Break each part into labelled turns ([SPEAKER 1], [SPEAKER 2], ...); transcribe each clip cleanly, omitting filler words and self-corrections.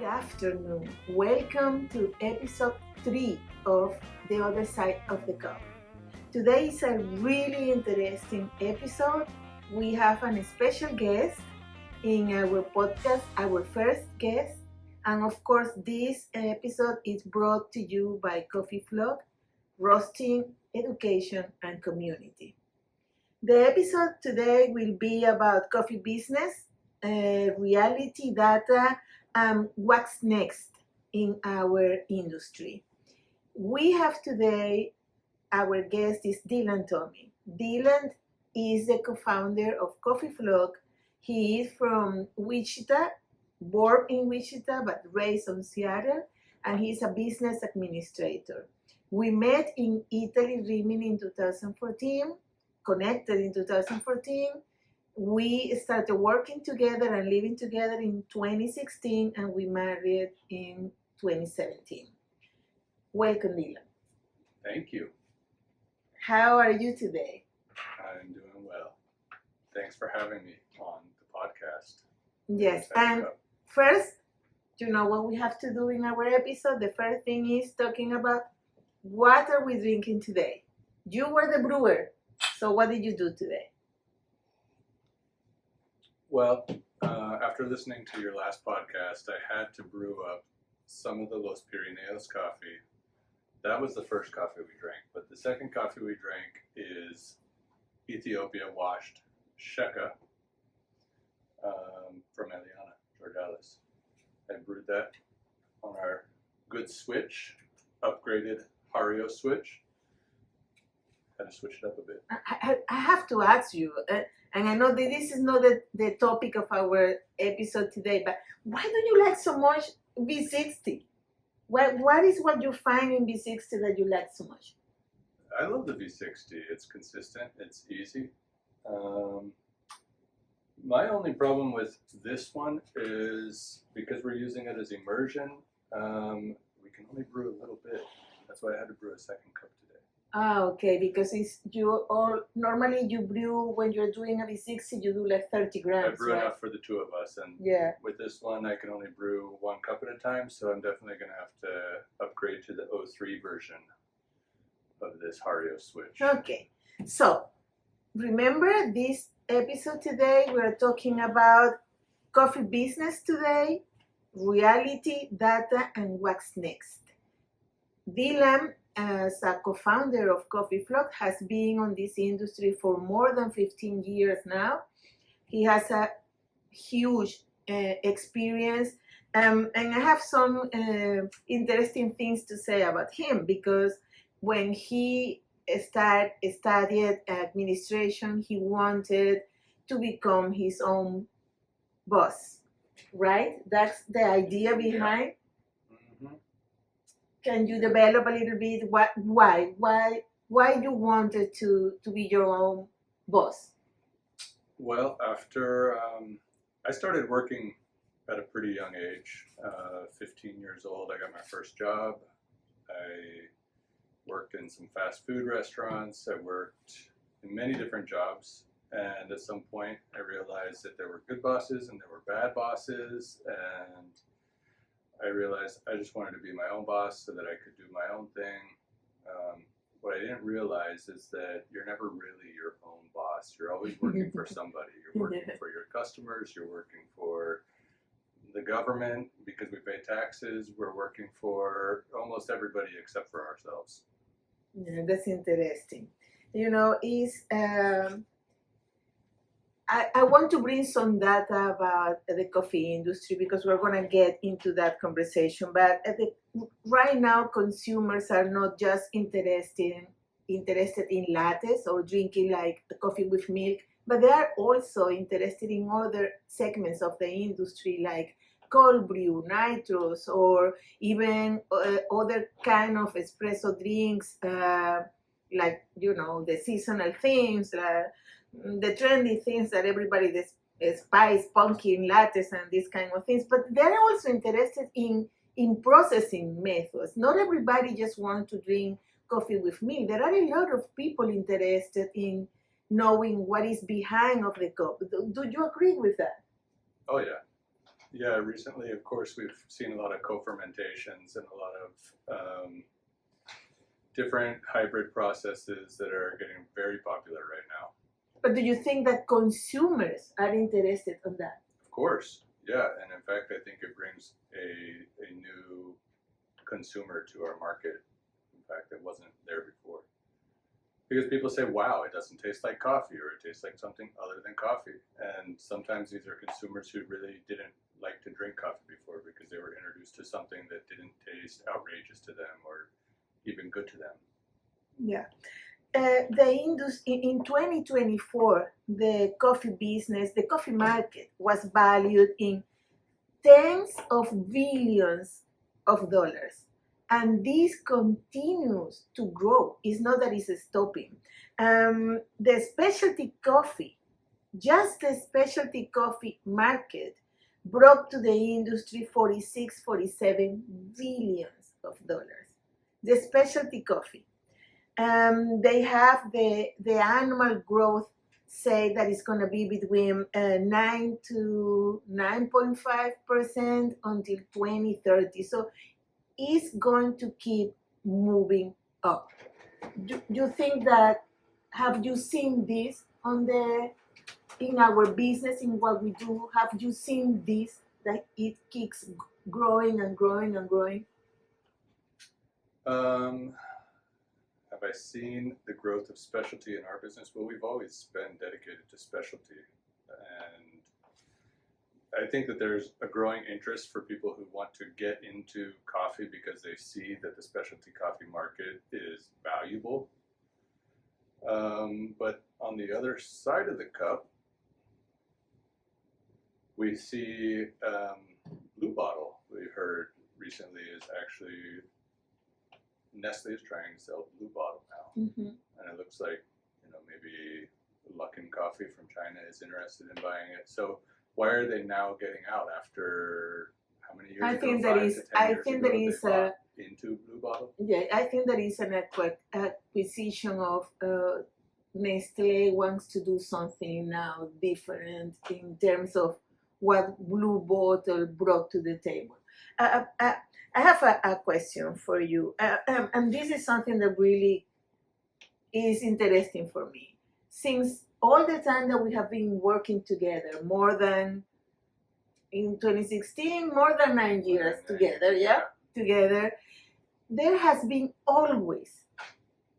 [SPEAKER 1] afternoon. Welcome to episode 3 of The Other Side of the Cup. Today is a really interesting episode. We have a special guest in our podcast, our first guest. And of course, this episode is brought to you by Coffee Flock, Roasting, Education, and Community. The episode today will be about coffee business, reality data, what's next in our industry. We have today, our guest is Dylan Thome. Dylan is the co-founder of Coffee Flock. He is from Wichita, born in Wichita but raised in Seattle, and he's a business administrator. We met in Italy, Rimini in 2014, connected in 2014. We started working together and living together in 2016, and we married in 2017. Welcome, Dylan.
[SPEAKER 2] Thank you.
[SPEAKER 1] How are you today?
[SPEAKER 2] I'm doing well. Thanks for having me on the podcast.
[SPEAKER 1] Yes, and first, you know what we have to do in our episode? The first thing is talking about what are we drinking today? You were the brewer, so what did you do today?
[SPEAKER 2] Well, after listening to your last podcast, I had to brew up some of the Los Pirineos coffee. That was the first coffee we drank, but the second coffee we drank is Ethiopia washed Sheka from Eliana Jordalis. I brewed that on our good switch, upgraded Hario switch. Had to switch it up a bit.
[SPEAKER 1] I have to ask you, and I know that this is not the topic of our episode today, but why do you like so much V60? What is what you find in V60 that you like so much?
[SPEAKER 2] I love the V60. It's consistent. It's easy. My only problem with this one is because we're using it as immersion, we can only brew a little bit. That's why I had to brew a second cup today.
[SPEAKER 1] Okay, because normally you brew when you're doing a V60, you do like 30 grams.
[SPEAKER 2] I brew
[SPEAKER 1] right?
[SPEAKER 2] enough for the two of us, and with this one I can only brew 1 cup at a time, so I'm definitely going to have to upgrade to the 03 version of this Hario switch.
[SPEAKER 1] Okay, so remember this episode today, we're talking about coffee business today, reality, data, and what's next. Dylan, as a co-founder of Coffee Flock, has been on this industry for more than 15 years now. He has a huge experience, and I have some interesting things to say about him, because when he studied administration, he wanted to become his own boss, right? That's the idea behind.
[SPEAKER 2] Mm-hmm.
[SPEAKER 1] Can you develop a little bit why you wanted to be your own boss?
[SPEAKER 2] Well, after I started working at a pretty young age, 15 years old, I got my first job. I worked in some fast food restaurants. I worked in many different jobs. And at some point, I realized that there were good bosses and there were bad bosses. And I realized I just wanted to be my own boss so that I could do my own thing. What I didn't realize is that you're never really your own boss. You're always working for somebody. You're working for your customers. You're working for the government because we pay taxes. We're working for almost everybody except for ourselves.
[SPEAKER 1] Yeah, that's interesting. You know, I want to bring some data about the coffee industry because we're going to get into that conversation. But right now, consumers are not just interested in lattes or drinking like coffee with milk, but they are also interested in other segments of the industry like cold brew, nitros, or even other kind of espresso drinks, like, you know, the seasonal things, the trendy things that everybody, spice, pumpkin, lattes, and these kind of things. But they're also interested in processing methods. Not everybody just wants to drink coffee with milk. There are a lot of people interested in knowing what is behind of the cup. Do you agree with that?
[SPEAKER 2] Oh yeah. Yeah, recently, of course, we've seen a lot of co-fermentations and a lot of different hybrid processes that are getting very popular right now.
[SPEAKER 1] But do you think that consumers are interested in that?
[SPEAKER 2] Of course, yeah, and in fact, I think it brings a new consumer to our market. In fact, that wasn't there before. Because people say, wow, it doesn't taste like coffee, or it tastes like something other than coffee. And sometimes these are consumers who really didn't like to drink coffee before because they were introduced to something that didn't taste outrageous to them or even good to them.
[SPEAKER 1] Yeah. The industry in 2024, the coffee business, the coffee market was valued in tens of billions of dollars, and this continues to grow. It's not that it's stopping. The specialty coffee, just the specialty coffee market, brought to the industry 47 billions of dollars. The specialty coffee. They have the annual growth say that it's going to be between 9 to 9.5% until 2030. So it's going to keep moving up. Do you think that, have you seen this in our business, in what we do? Have you seen this, that it keeps growing and growing and growing?
[SPEAKER 2] Have I seen the growth of specialty in our business? Well, we've always been dedicated to specialty. And I think that there's a growing interest for people who want to get into coffee because they see that the specialty coffee market is valuable. But on the other side of the cup, we see Blue Bottle, we heard recently, is actually Nestle is trying to sell Blue Bottle now.
[SPEAKER 1] Mm-hmm.
[SPEAKER 2] And it looks like, maybe Luckin Coffee from China is interested in buying it. So why are they now getting out after how many years
[SPEAKER 1] I
[SPEAKER 2] ago?
[SPEAKER 1] think that is. I think that is
[SPEAKER 2] into Blue Bottle.
[SPEAKER 1] Yeah, I think that is an acquisition of Nestle wants to do something now different in terms of what Blue Bottle brought to the table. I have a question for you, and this is something that really is interesting for me. Since all the time that we have been working together, more than in 2016, more than 9 years together, together, there has been always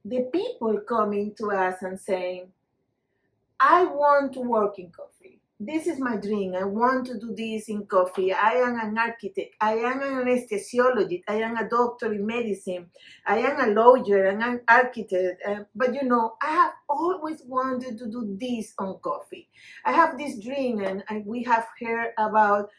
[SPEAKER 1] the people coming to us and saying, I want to work in coffee. This is my dream. I want to do this in coffee. I am an architect. I am an anesthesiologist. I am a doctor in medicine. I am a lawyer. I'm an architect. But I have always wanted to do this on coffee. I have this dream, and we have heard about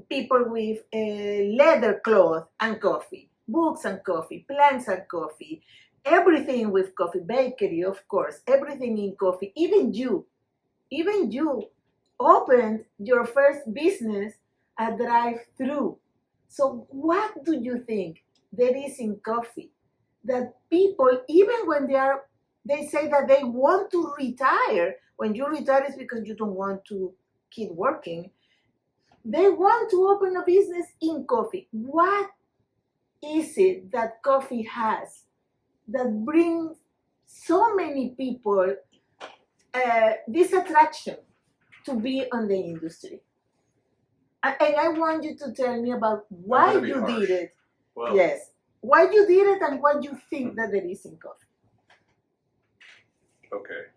[SPEAKER 1] people with leather cloth and coffee, books and coffee, plants and coffee, everything with coffee, bakery, of course, everything in coffee. Even you opened your first business, a drive-through. So what do you think there is in coffee that people, even when they say that they want to retire, when you retire it's because you don't want to keep working, they want to open a business in coffee. What is it that coffee has that brings so many people this attraction to be on the industry? And I want you to tell me about why you did it.
[SPEAKER 2] Well,
[SPEAKER 1] yes, why you did it and what you think that there is in coffee.
[SPEAKER 2] Okay.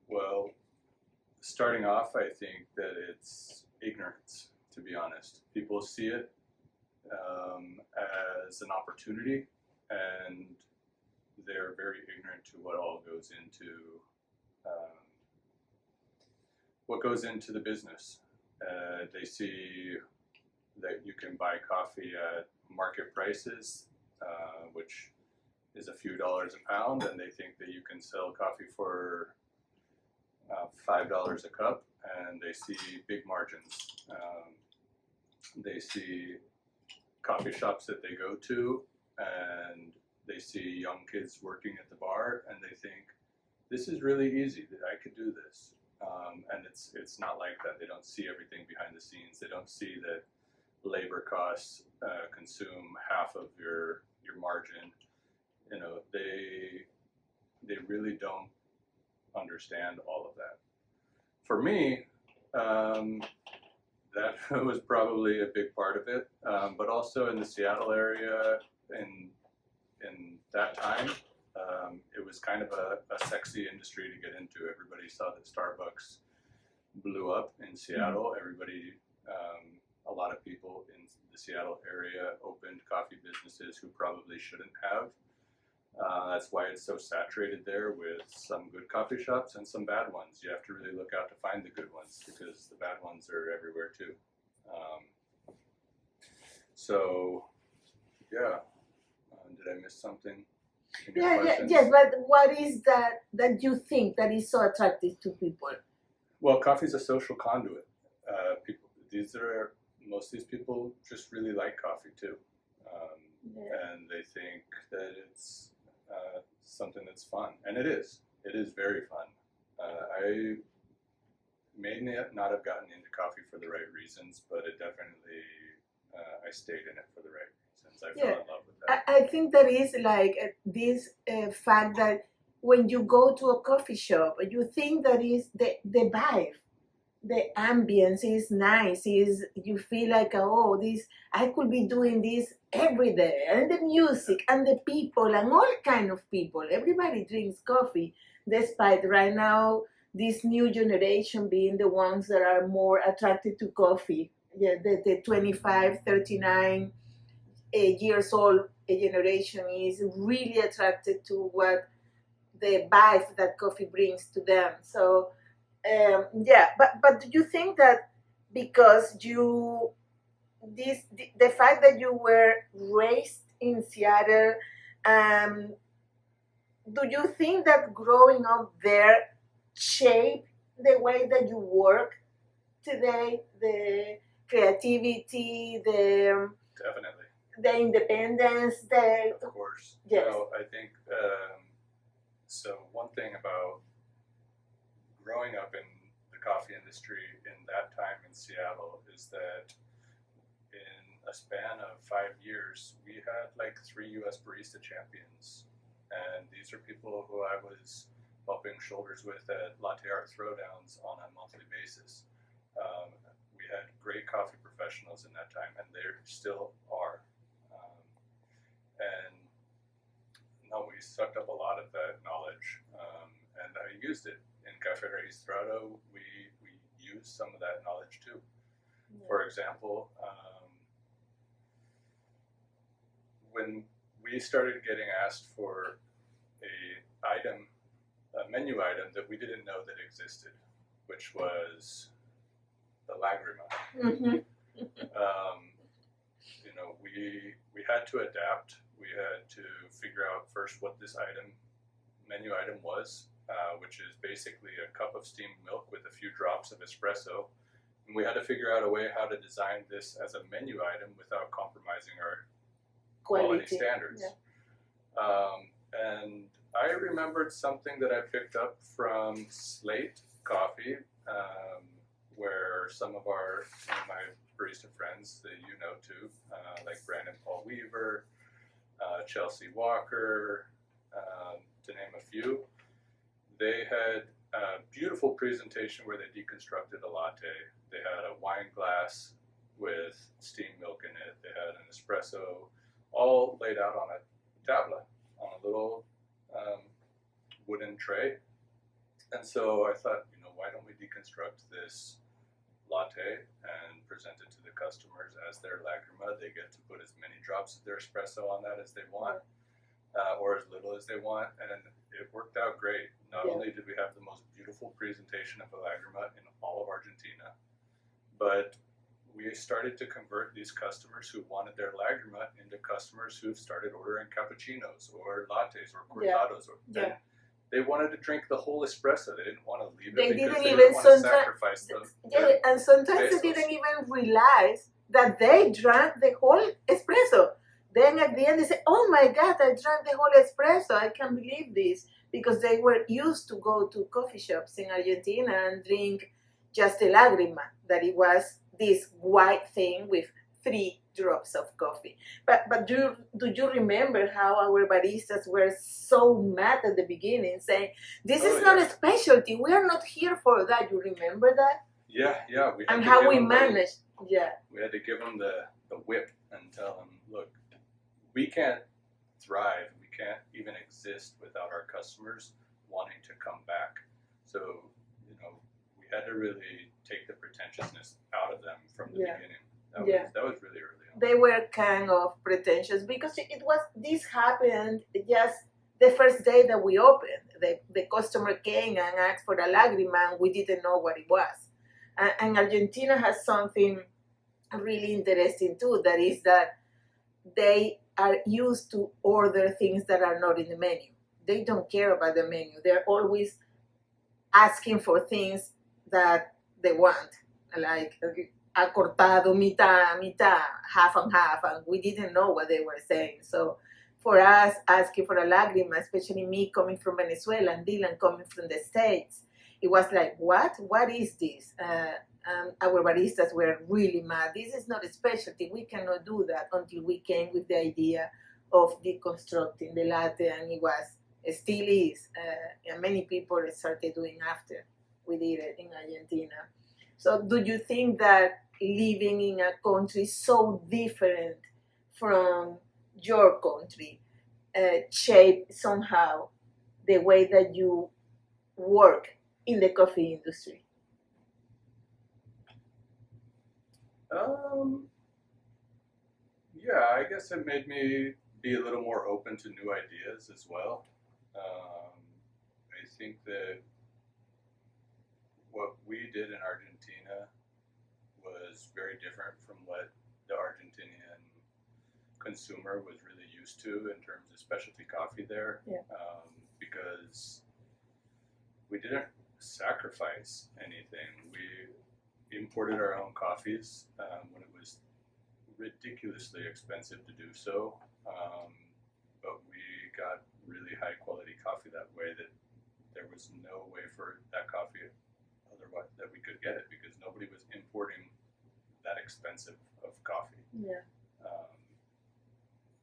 [SPEAKER 2] Well, starting off, I think that it's ignorance, to be honest. People see it as an opportunity, and they're very ignorant to what all goes into the business. They see that you can buy coffee at market prices, which is a few dollars a pound, and they think that you can sell coffee for $5 a cup, and they see big margins. They see coffee shops that they go to, and they see young kids working at the bar, and they think, this is really easy, that I could do this. And it's not like that. They don't see everything behind the scenes. They don't see that labor costs consume half of your margin. You know, they really don't understand all of that. For me, that was probably a big part of it. But also in the Seattle area, in that time, it was kind of a sexy industry to get into. Everybody saw that Starbucks blew up in Seattle. Everybody, a lot of people in the Seattle area opened coffee businesses who probably shouldn't have. That's why it's so saturated there with some good coffee shops and some bad ones. You have to really look out to find the good ones because the bad ones are everywhere too. So, yeah. Did I miss something?
[SPEAKER 1] Yes, but what is that you think that is so attractive to people?
[SPEAKER 2] Well, coffee is a social conduit. Most of these people just really like coffee too, and they think that it's something that's fun, and it is. It is very fun. I may not have gotten into coffee for the right reasons, but it definitely I stayed in it for the right reasons. I fell in love with that.
[SPEAKER 1] I think there is like this fact that when you go to a coffee shop, you think that is the vibe, the ambience is nice. Is you feel like, oh, this I could be doing this every day, and the music and the people and all kind of people. Everybody drinks coffee, despite right now this new generation being the ones that are more attracted to coffee. Yeah, the 25, 39 years old generation is really attracted to what the vibe that coffee brings to them. So but do you think that because the fact that you were raised in Seattle, do you think that growing up there shaped the way that you work today, the creativity,
[SPEAKER 2] Definitely.
[SPEAKER 1] the independence,
[SPEAKER 2] Of course.
[SPEAKER 1] Yes.
[SPEAKER 2] No, I think so. One thing about growing up in the coffee industry in that time in Seattle is that in a span of 5 years, we had like 3 U.S. barista champions, and these are people who I was bumping shoulders with at latte art throwdowns on a monthly basis. We had great coffee professionals in that time, and there still are. And no, we sucked up a lot of that knowledge, and I used it. In Café Registrado, we used some of that knowledge too. Yeah. For example, when we started getting asked for a menu item that we didn't know that existed, which was the lagrima.
[SPEAKER 1] Mm-hmm.
[SPEAKER 2] We had to adapt. We had to figure out first what this menu item was, which is basically a cup of steamed milk with a few drops of espresso. And we had to figure out a way how to design this as a menu item without compromising our quality standards. Yeah. And I remembered something that I picked up from Slate Coffee, where some of my barista friends that you know too, like Brandon Paul Weaver, Chelsea Walker, to name a few, they had a beautiful presentation where they deconstructed a latte. They had a wine glass with steamed milk in it. They had an espresso, all laid out on a tabla, on a little wooden tray. And so I thought, why don't we deconstruct this latte and present it to the customers as their lagrima? They get to put as many drops of their espresso on that as they want, or as little as they want, and it worked out great. Not only did we have the most beautiful presentation of a lagrima in all of Argentina, but we started to convert these customers who wanted their lagrima into customers who've started ordering cappuccinos or lattes or cortados. They wanted to drink the whole espresso. They didn't want to leave it because they didn't want to sacrifice them.
[SPEAKER 1] And sometimes they didn't even realize that they drank the whole espresso. Then at the end they say, oh my God, I drank the whole espresso. I can't believe this. because they were used to go to coffee shops in Argentina and drink just a lagrima, that it was this white thing with 3 drops of coffee. But do you remember how our baristas were so mad at the beginning, saying, "This is not a specialty. We are not here for that." You remember that?
[SPEAKER 2] Yeah. We had
[SPEAKER 1] and
[SPEAKER 2] to
[SPEAKER 1] how
[SPEAKER 2] give
[SPEAKER 1] we
[SPEAKER 2] them
[SPEAKER 1] managed. Yeah.
[SPEAKER 2] We had to give them the whip and tell them, look, we can't thrive, we can't even exist without our customers wanting to come back. So, we had to really take the pretentiousness out of them from the beginning. That was really early on.
[SPEAKER 1] They were kind of pretentious because this happened just the first day that we opened. The customer came and asked for a lagrima, and we didn't know what it was. And Argentina has something really interesting too, that is that they are used to order things that are not in the menu. They don't care about the menu. They're always asking for things that they want, like acortado, mitad, half and half, and we didn't know what they were saying. So for us, asking for a lagrima, especially me coming from Venezuela and Dylan coming from the States, it was like, what? What is this? Our baristas were really mad. This is not a specialty. We cannot do that, until we came with the idea of deconstructing the latte, and it still is. And many people started doing after we did it in Argentina. So do you think that living in a country so different from your country shaped somehow the way that you work in the coffee industry?
[SPEAKER 2] Yeah, I guess it made me be a little more open to new ideas as well. I think that what we did in Argentina was very different from what the Argentinian consumer was really used to in terms of specialty coffee there.
[SPEAKER 1] Yeah.
[SPEAKER 2] Because we didn't sacrifice anything. We imported our own coffees when it was ridiculously expensive to do so, but we got really high quality coffee that way, that there was no way for that coffee otherwise that we could get it, because nobody was importing that expensive of coffee.
[SPEAKER 1] Yeah.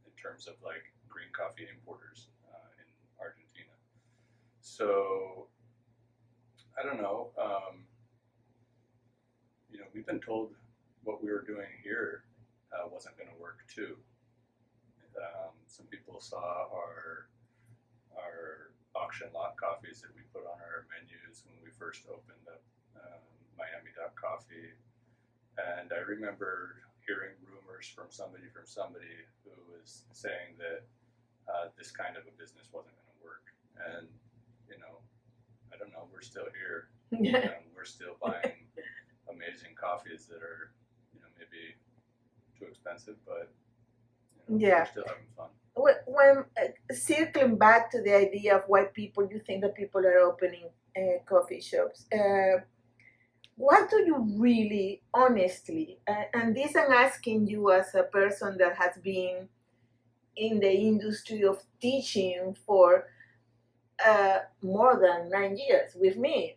[SPEAKER 2] In terms of like green coffee importers in Argentina. So I don't know. We've been told what we were doing here wasn't going to work too. Some people saw our auction lot coffees that we put on our menus when we first opened up Miami Coffee, and I remember hearing rumors from somebody who was saying that this kind of a business wasn't going to work. And I don't know, we're still here. And we're still buying amazing coffees that are maybe too expensive, but we're still having fun.
[SPEAKER 1] When circling back to the idea of why you think that people are opening coffee shops, what do you really, honestly, and this I'm asking you as a person that has been in the industry of teaching for more than 9 years with me,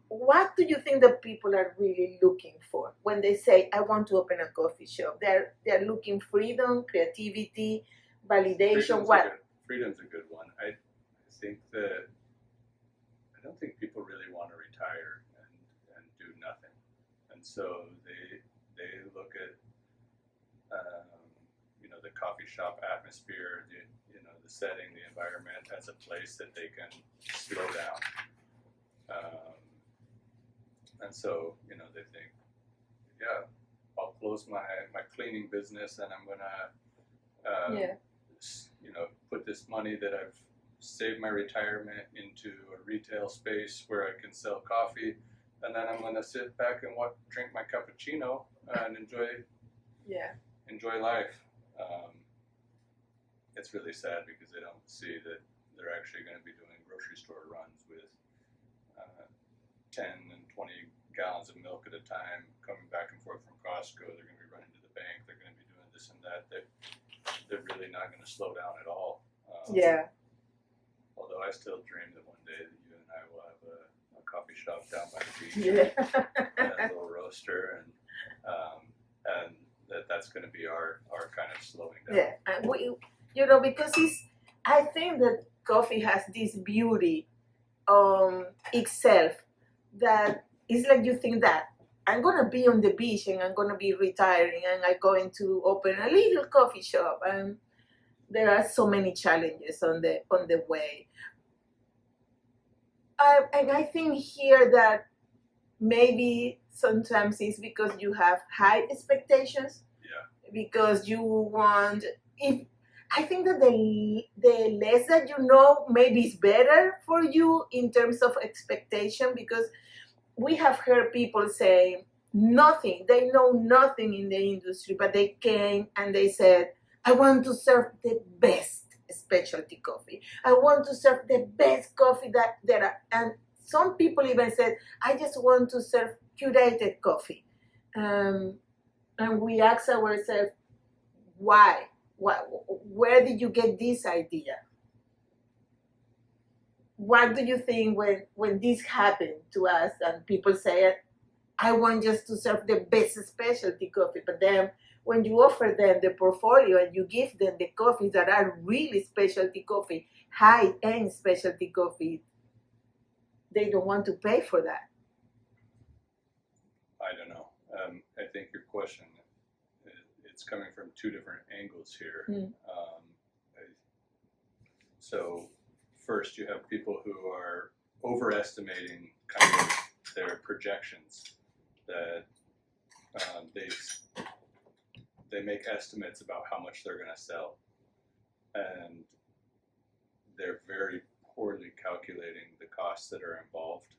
[SPEAKER 1] what do you think that people are really looking for when they say, I want to open a coffee shop? They're looking freedom, creativity, validation.
[SPEAKER 2] Freedom's a good one. I think that I don't think people really want to retire and do nothing, and so they look at the coffee shop atmosphere, the setting, the environment as a place that they can slow down. And so, they think, yeah, I'll close my cleaning business, and I'm gonna, put this money that I've saved my retirement into a retail space where I can sell coffee, and then I'm gonna sit back and drink my cappuccino and enjoy life. It's really sad because they don't see that they're actually going to be doing grocery store runs with 10 and 20 gallons of milk at a time, coming back and forth from Costco. They're going to be running to the bank. They're going to be doing this and that. They're really not going to slow down at all. Although I still dream that one day that you and I will have a coffee shop down by the beach and a little roaster, and that's going to be our kind of slowing down.
[SPEAKER 1] Yeah, and we, because I think that coffee has this beauty itself that it's like you think that I'm gonna be on the beach and I'm gonna be retiring and I'm going to open a little coffee shop, and there are so many challenges on the way. And I think here that maybe sometimes it's because you have high expectations.
[SPEAKER 2] Yeah.
[SPEAKER 1] Because you want, if I think that the less that you know, maybe it's better for you in terms of expectation, because we have heard people say nothing, they know nothing in the industry, but they came and they said, I want to serve the best specialty coffee. I want to serve the best coffee that there are. And some people even said, I just want to serve curated coffee. And we ask ourselves, why? Where did you get this idea? What do you think when this happened to us and people say, I want just to serve the best specialty coffee, but then when you offer them the portfolio and you give them the coffees that are really specialty coffee, high-end specialty coffee, they don't want to pay for that.
[SPEAKER 2] I don't know. I think your question, it's coming from two different angles here. So first, you have people who are overestimating kind of their projections, that they make estimates about how much they're going to sell, and they're very poorly calculating the costs that are involved,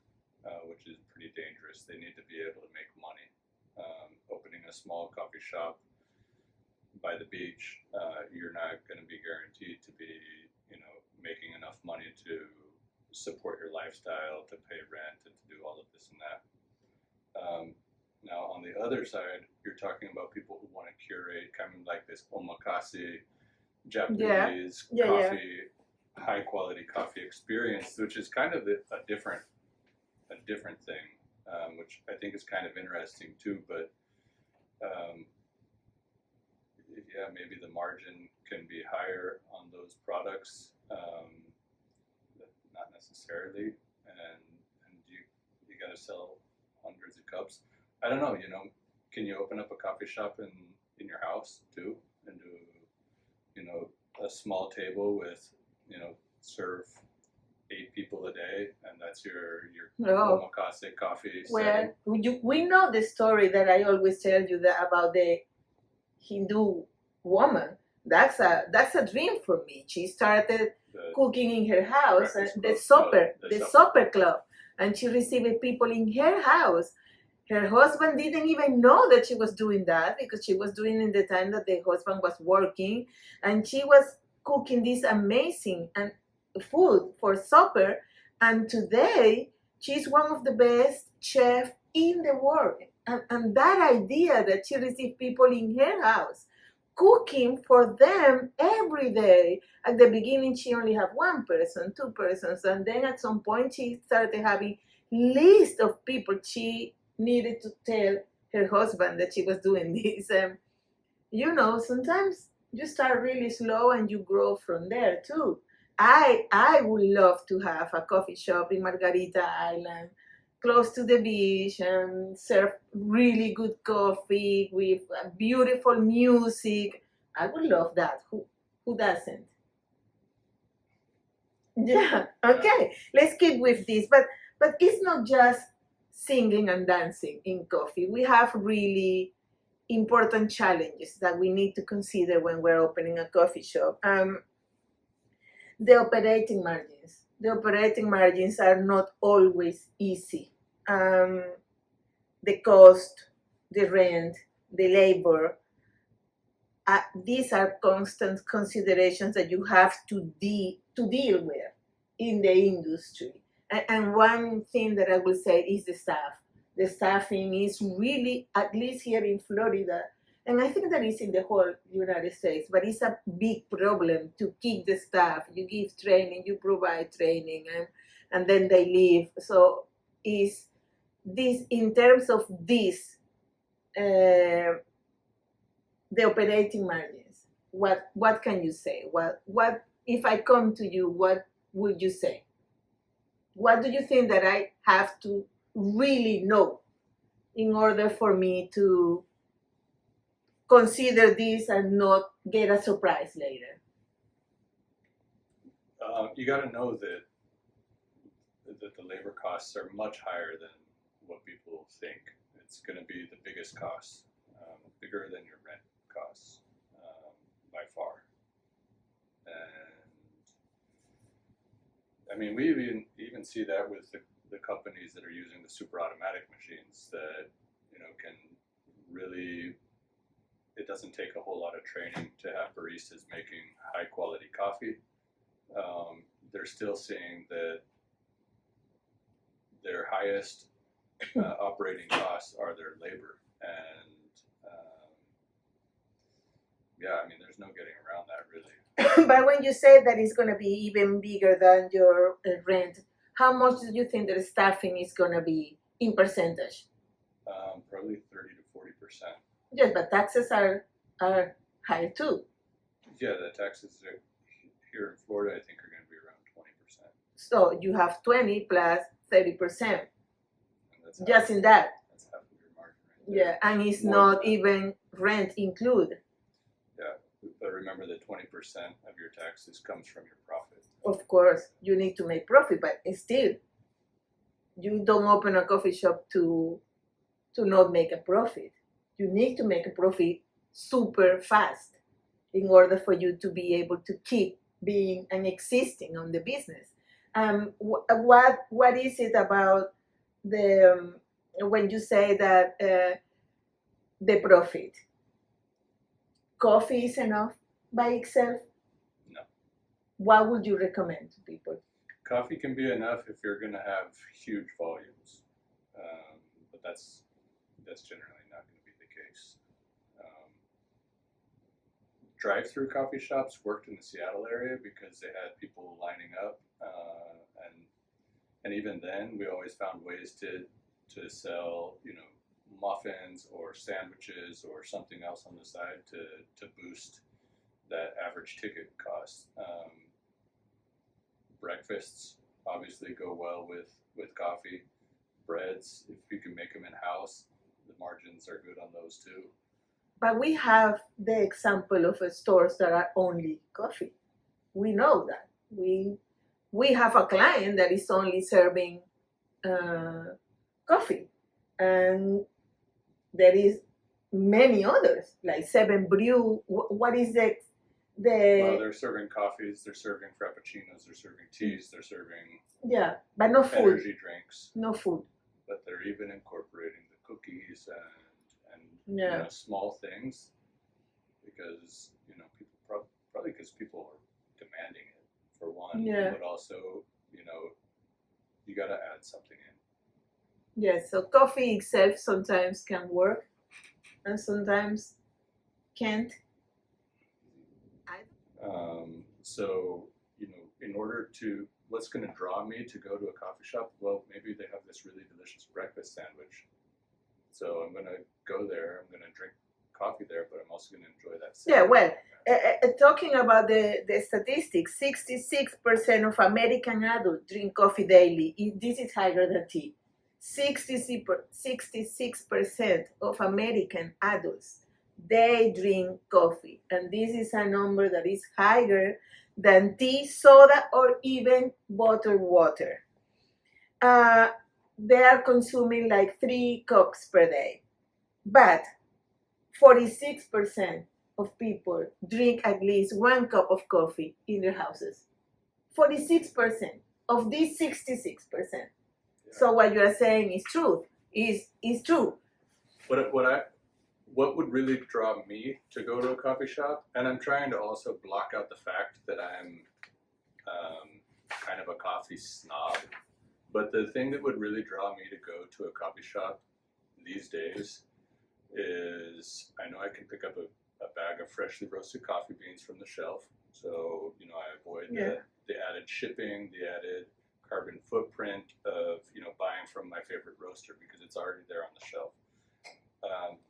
[SPEAKER 2] which is pretty dangerous. They need to be able to make money. Opening a small coffee shop by the beach, you're not going to be guaranteed to be, making enough money to support your lifestyle, to pay rent, and to do all of this and that. Now, on the other side, you're talking about people who want to curate kind of like this omakase Japanese coffee, high quality coffee experience, which is kind of a different thing, which I think is kind of interesting too. But maybe the margin can be higher on those products, not necessarily, and you got to sell hundreds of cups. I don't know. Can you open up a coffee shop in your house too, and do a small table with serve 8 people a day, and that's your omakase coffee.
[SPEAKER 1] Well, we know the story that I always tell you about the Hindu woman. That's a dream for me. She started cooking in her house, and the supper club, and she received people in her house. Her husband didn't even know that she was doing that, because she was doing in the time that the husband was working, and she was cooking this amazing and food for supper. And today she's one of the best chefs in the world. And that idea that she received people in her house cooking for them every day. At the beginning, she only had 1 person, 2 persons, and then at some point she started having list of people. She needed to tell her husband that she was doing this. And sometimes you start really slow and you grow from there too. I would love to have a coffee shop in Margarita Island, close to the beach, and serve really good coffee with beautiful music. I would love that. Who doesn't? Yeah. Okay. Let's keep with this. But it's not just singing and dancing in coffee. We have really important challenges that we need to consider when we're opening a coffee shop. The operating margins. The operating margins are not always easy. The cost, the rent, the labor, these are constant considerations that you have to deal with in the industry. And one thing that I will say is the staff. The staffing is really, at least here in Florida, And I think that is in the whole United States, but it's a big problem to keep the staff. You give training, you provide training, and then they leave. So is this in terms of this the operating margins? What can you say? What if I come to you? What would you say? What do you think that I have to really know in order for me to consider this and not get a surprise later?
[SPEAKER 2] You got to know that the labor costs are much higher than what people think. It's going to be the biggest cost, bigger than your rent costs by far. And I mean, we even see that with the companies that are using the super automatic machines that can really. It doesn't take a whole lot of training to have baristas making high quality coffee. They're still seeing that their highest operating costs are their labor, and yeah, I mean, there's no getting around that really.
[SPEAKER 1] But when you say that it's going to be even bigger than your rent, how much do you think the staffing is going to be in percentage?
[SPEAKER 2] Probably 30 to 40%.
[SPEAKER 1] Yes, but taxes are higher too.
[SPEAKER 2] Yeah, the taxes here in Florida, I think, are going to be around 20%.
[SPEAKER 1] So you have 20 plus 30%. Just in that.
[SPEAKER 2] That's half of your margin right there.
[SPEAKER 1] Yeah, and it's not even rent included.
[SPEAKER 2] Yeah, but remember that 20% of your taxes comes from your profit.
[SPEAKER 1] Of course, you need to make profit, but still, you don't open a coffee shop to not make a profit. You need to make a profit super fast in order for you to be able to keep being and existing on the business. What is it about the when you say that the profit? Coffee is enough by itself?
[SPEAKER 2] No.
[SPEAKER 1] What would you recommend to people?
[SPEAKER 2] Coffee can be enough if you're going to have huge volumes, but that's generally not going to be the case. Drive-through coffee shops worked in the Seattle area because they had people lining up, and even then, we always found ways to sell, muffins or sandwiches or something else on the side to boost that average ticket cost. Breakfasts obviously go well with coffee. Breads, if you can make them in house, the margins are good on those too.
[SPEAKER 1] But we have the example of stores that are only coffee. We know that. We have a client that is only serving coffee, and there is many others like Seven Brew. What is the?
[SPEAKER 2] Well, they're serving coffees, they're serving frappuccinos, they're serving teas, they're serving
[SPEAKER 1] but no food.
[SPEAKER 2] Energy drinks.
[SPEAKER 1] No food.
[SPEAKER 2] But they're even incorporating the cookies and small things because people probably because people are demanding it for one, but also you got to add something in.
[SPEAKER 1] Yes, so coffee itself sometimes can work and sometimes can't.
[SPEAKER 2] So in order to, what's going to draw me to go to a coffee shop? Well, maybe they have this really delicious breakfast sandwich. So I'm going to go there, I'm going to drink coffee there, but I'm also going to enjoy that sandwich.
[SPEAKER 1] Yeah, well, talking about the statistics, 66% of American adults drink coffee daily. This is higher than tea. 66% of American adults, they drink coffee. And this is a number that is higher than tea, soda, or even bottled water. They are consuming like 3 cups per day. But 46% of people drink at least 1 cup of coffee in their houses. 46% of these 66%. Yeah. So what you are saying is true. Is true.
[SPEAKER 2] What would really draw me to go to a coffee shop, and I'm trying to also block out the fact that I'm kind of a coffee snob, but the thing that would really draw me to go to a coffee shop these days is I know I can pick up a bag of freshly roasted coffee beans from the shelf. So, I avoid the added shipping, the added carbon footprint of, buying from my favorite roaster because it's already there on the shelf.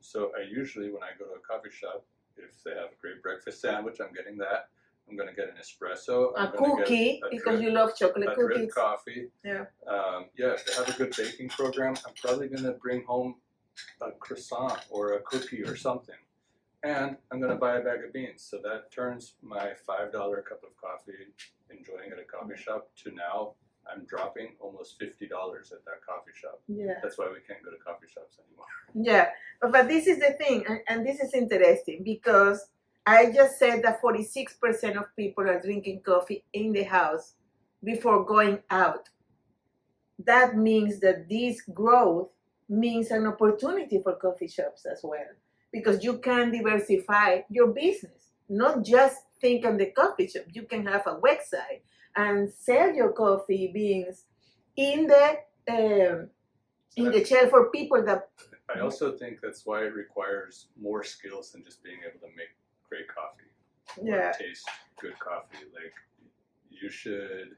[SPEAKER 2] So I usually, when I go to a coffee shop, if they have a great breakfast sandwich, I'm getting that. I'm going to get an espresso.
[SPEAKER 1] A cookie, because you love chocolate cookies.
[SPEAKER 2] Drip coffee.
[SPEAKER 1] Yeah.
[SPEAKER 2] If they have a good baking program, I'm probably going to bring home a croissant or a cookie or something. And I'm going to buy a bag of beans. So that turns my $5 cup of coffee, enjoying at a coffee shop, to now I'm dropping almost $50 at that coffee shop.
[SPEAKER 1] Yeah.
[SPEAKER 2] That's why we can't go to coffee shops anymore.
[SPEAKER 1] Yeah, but this is the thing, and this is interesting because I just said that 46% of people are drinking coffee in the house before going out. That means that this growth means an opportunity for coffee shops as well, because you can diversify your business, not just think on the coffee shop. You can have a website and sell your coffee beans in the shelf for people that.
[SPEAKER 2] I also think that's why it requires more skills than just being able to make great coffee. Or taste good coffee. Like, you should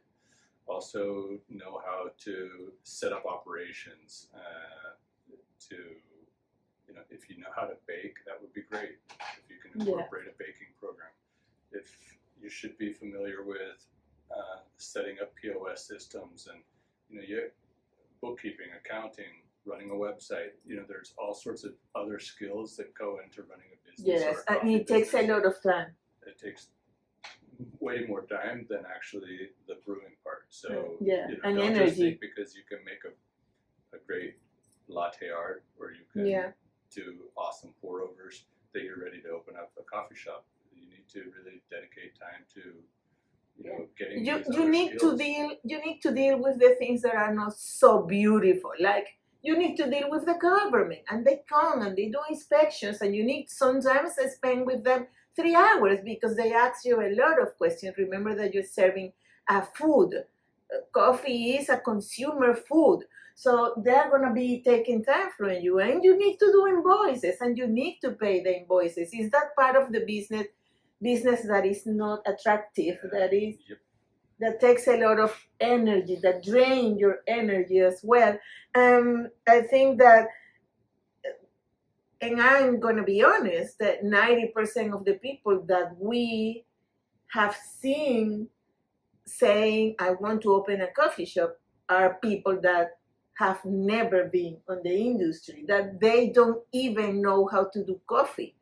[SPEAKER 2] also know how to set up operations. If you know how to bake, that would be great. If you can incorporate a baking program. If you should be familiar with setting up POS systems and bookkeeping, accounting, running a website. There's all sorts of other skills that go into running a business.
[SPEAKER 1] Yes, and it takes a lot of time.
[SPEAKER 2] It takes way more time than actually the brewing part. So
[SPEAKER 1] and
[SPEAKER 2] don't
[SPEAKER 1] energy.
[SPEAKER 2] Just think because you can make a great latte art, or you can do awesome pour overs, that you're ready to open up a coffee shop. You need to really dedicate time to getting
[SPEAKER 1] you need to deal with the things that are not so beautiful. Like, you need to deal with the government, and they come and they do inspections, and you need sometimes to spend with them 3 hours because they ask you a lot of questions. Remember that you're serving a food. Coffee is a consumer food. So they're going to be taking time from you, and you need to do invoices, and you need to pay the invoices. Is that part of the business that is not attractive, that takes a lot of energy, that drains your energy as well? I think that, and I'm going to be honest, that 90% of the people that we have seen saying, I want to open a coffee shop, are people that have never been on the industry, that they don't even know how to do coffee.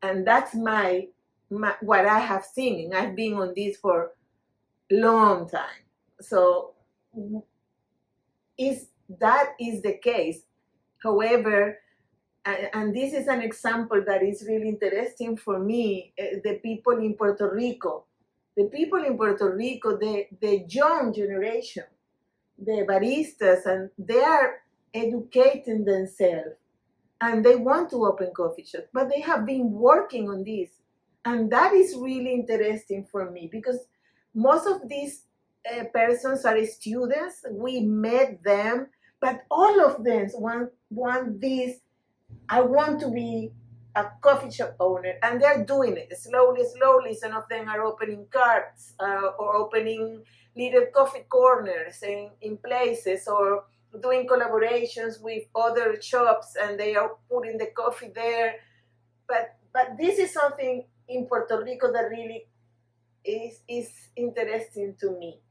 [SPEAKER 1] And that's what I have seen, and I've been on this for a long time. So that is the case. However, and this is an example that is really interesting for me, the people in Puerto Rico, the young generation, the baristas, and they are educating themselves, and they want to open coffee shops, but they have been working on this. And that is really interesting for me, because most of these persons are students. We met them, but all of them want this. I want to be a coffee shop owner, and they're doing it slowly. Some of them are opening carts or opening little coffee corners in places, or doing collaborations with other shops, and they are putting the coffee there. But this is something in Puerto Rico that really is interesting to me,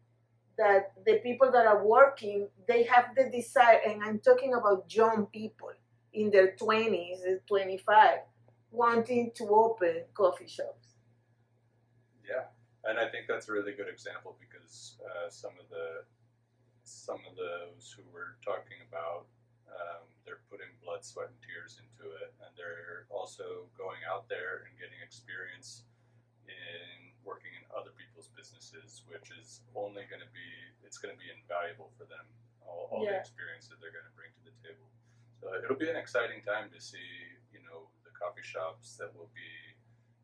[SPEAKER 1] that the people that are working, they have the desire, and I'm talking about young people in their 20s, 25, wanting to open coffee shops.
[SPEAKER 2] Yeah, and I think that's a really good example, because some of those who we're talking about, they're putting blood, sweat, and tears into it, and they're also going out there and getting experience in working in other people's businesses, which is only going to be invaluable for them, all the experience that they're going to bring to the table. So it'll be an exciting time to see, the coffee shops that will be,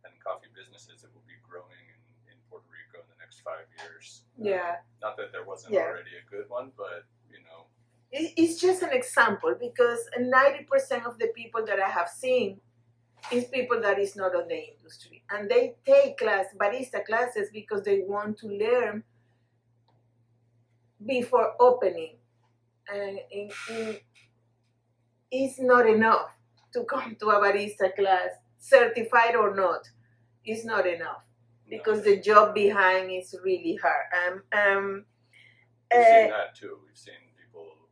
[SPEAKER 2] and coffee businesses that will be growing in Puerto Rico in the next 5 years. Not that there wasn't already a good one, but,
[SPEAKER 1] It's just an example, because 90% of the people that I have seen is people that is not on the industry, and they take barista classes because they want to learn before opening, and it's not enough to come to a barista class, certified or not. It's not enough because the job behind is really hard.
[SPEAKER 2] We've seen that too. We've seen people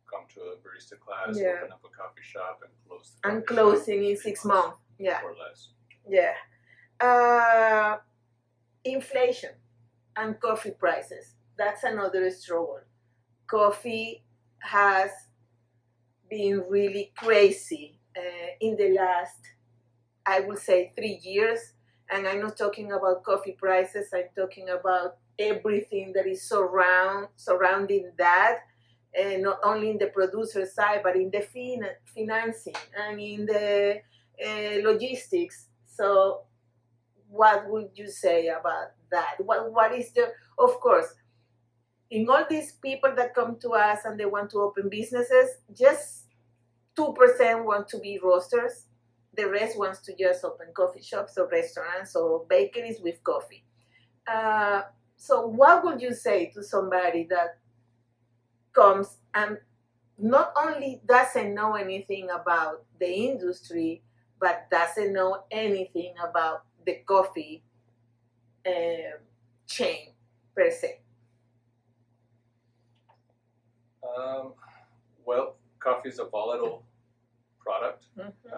[SPEAKER 2] come to a barista class,
[SPEAKER 1] Yeah.
[SPEAKER 2] open up a coffee shop, and close the
[SPEAKER 1] And
[SPEAKER 2] coffee
[SPEAKER 1] closing
[SPEAKER 2] shop
[SPEAKER 1] in 6 months. Yeah.
[SPEAKER 2] or less.
[SPEAKER 1] Yeah. Inflation and coffee prices. That's another struggle. Coffee has been really crazy in the last, I would say, 3 years. And I'm not talking about coffee prices. I'm talking about everything that is surrounding that, not only in the producer side, but in the financing and in the logistics. So what would you say about that? What is the, of course, in all these people that come to us and they want to open businesses, just 2% want to be roasters. The rest wants to just open coffee shops or restaurants or bakeries with coffee. So what would you say to somebody that comes and not only doesn't know anything about the industry, but doesn't know anything about the coffee chain per se?
[SPEAKER 2] Well, coffee is a volatile product.
[SPEAKER 1] Mm-hmm.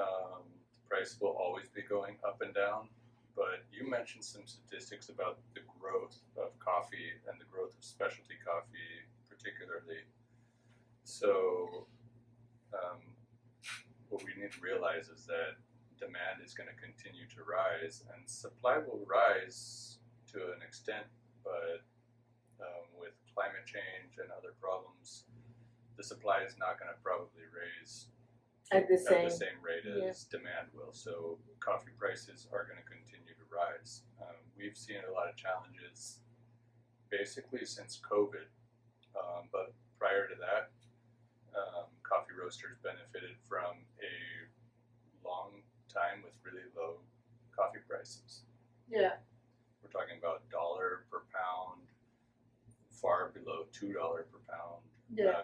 [SPEAKER 2] Price will always be going up and down. But you mentioned some statistics about the growth of coffee and the growth of specialty coffee, particularly. So, what we need to realize is that demand is going to continue to rise, and supply will rise to an extent, but with climate change and other problems, the supply is not going to probably raise
[SPEAKER 1] At the
[SPEAKER 2] same rate as demand will. So coffee prices are going to continue to rise. We've seen a lot of challenges basically since COVID, but prior to that, coffee roasters benefited from a long time with really low coffee prices.
[SPEAKER 1] Yeah.
[SPEAKER 2] We're talking about $1 per pound, far below $2 per pound.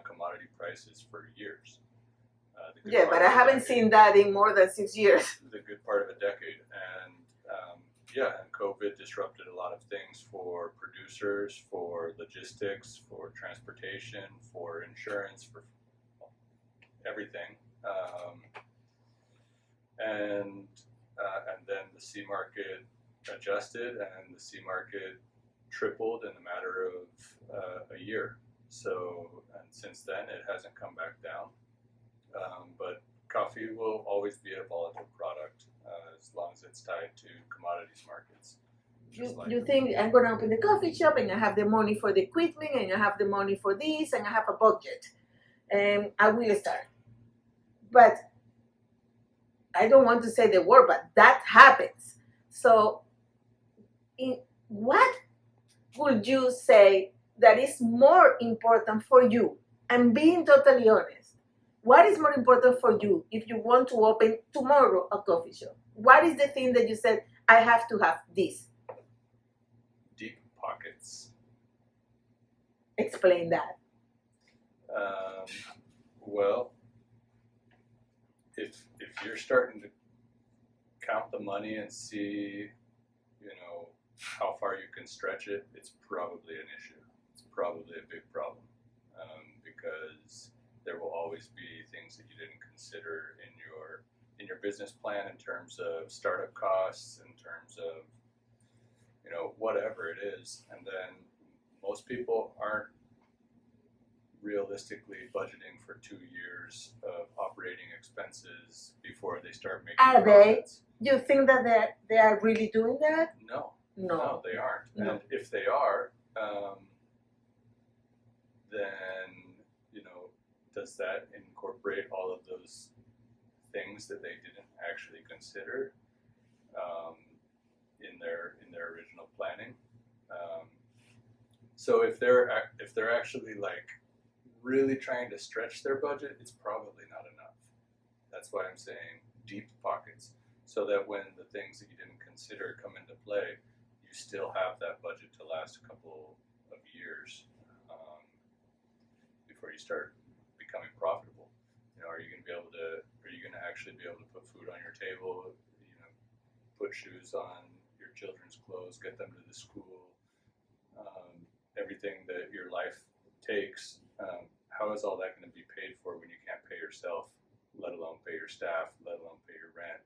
[SPEAKER 2] Commodity prices for years.
[SPEAKER 1] But I haven't seen that in more than 6 years.
[SPEAKER 2] The good part of a decade. And and COVID disrupted a lot of things for producers, for logistics, for transportation, for insurance, for everything. And then the C market adjusted, and the C market tripled in a matter of a year. So, and since then, it hasn't come back down. But coffee will always be a volatile product as long as it's tied to commodities markets.
[SPEAKER 1] You think I'm going to open the coffee shop and I have the money for the equipment and I have the money for this and I have a budget and I will start. But I don't want to say the word, but that happens. So what would you say that is more important for you? And being totally honest, what is more important for you if you want to open tomorrow a coffee shop? What is the thing that you said, I have to have this?
[SPEAKER 2] Deep pockets.
[SPEAKER 1] Explain that.
[SPEAKER 2] Well, if you're starting to count the money and see, how far you can stretch it, it's probably an issue. It's probably a big problem, because there will always be things that you didn't consider in your business plan in terms of startup costs, in terms of whatever it is. And then most people aren't realistically budgeting for 2 years of operating expenses before they start making profits.
[SPEAKER 1] You think that they are really doing that?
[SPEAKER 2] No, they aren't.
[SPEAKER 1] No.
[SPEAKER 2] And if they are, then does that incorporate all of those things that they didn't actually consider in their original planning? So if they're actually really trying to stretch their budget, it's probably not enough. That's why I'm saying deep pockets. so that when the things that you didn't consider come into play, you still have that budget to last a couple of years before you start becoming profitable. Are you going to be able to? Are you going to actually be able to put food on your table? Put shoes on your children's clothes, get them to the school, everything that your life takes. How is all that going to be paid for when you can't pay yourself, let alone pay your staff, let alone pay your rent,